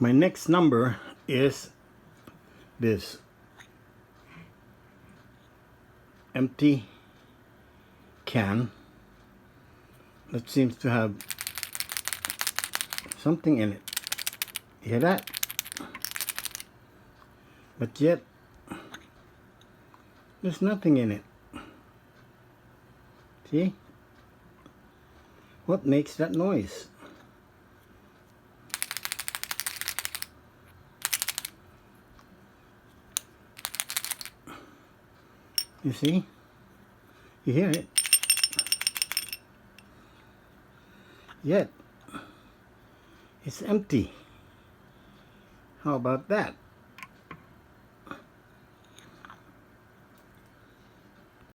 My next number is this empty can that seems to have something in it. You hear that? But yet there's nothing in it. See? What makes that noise? You see? You hear it? Yet it's empty. How about that?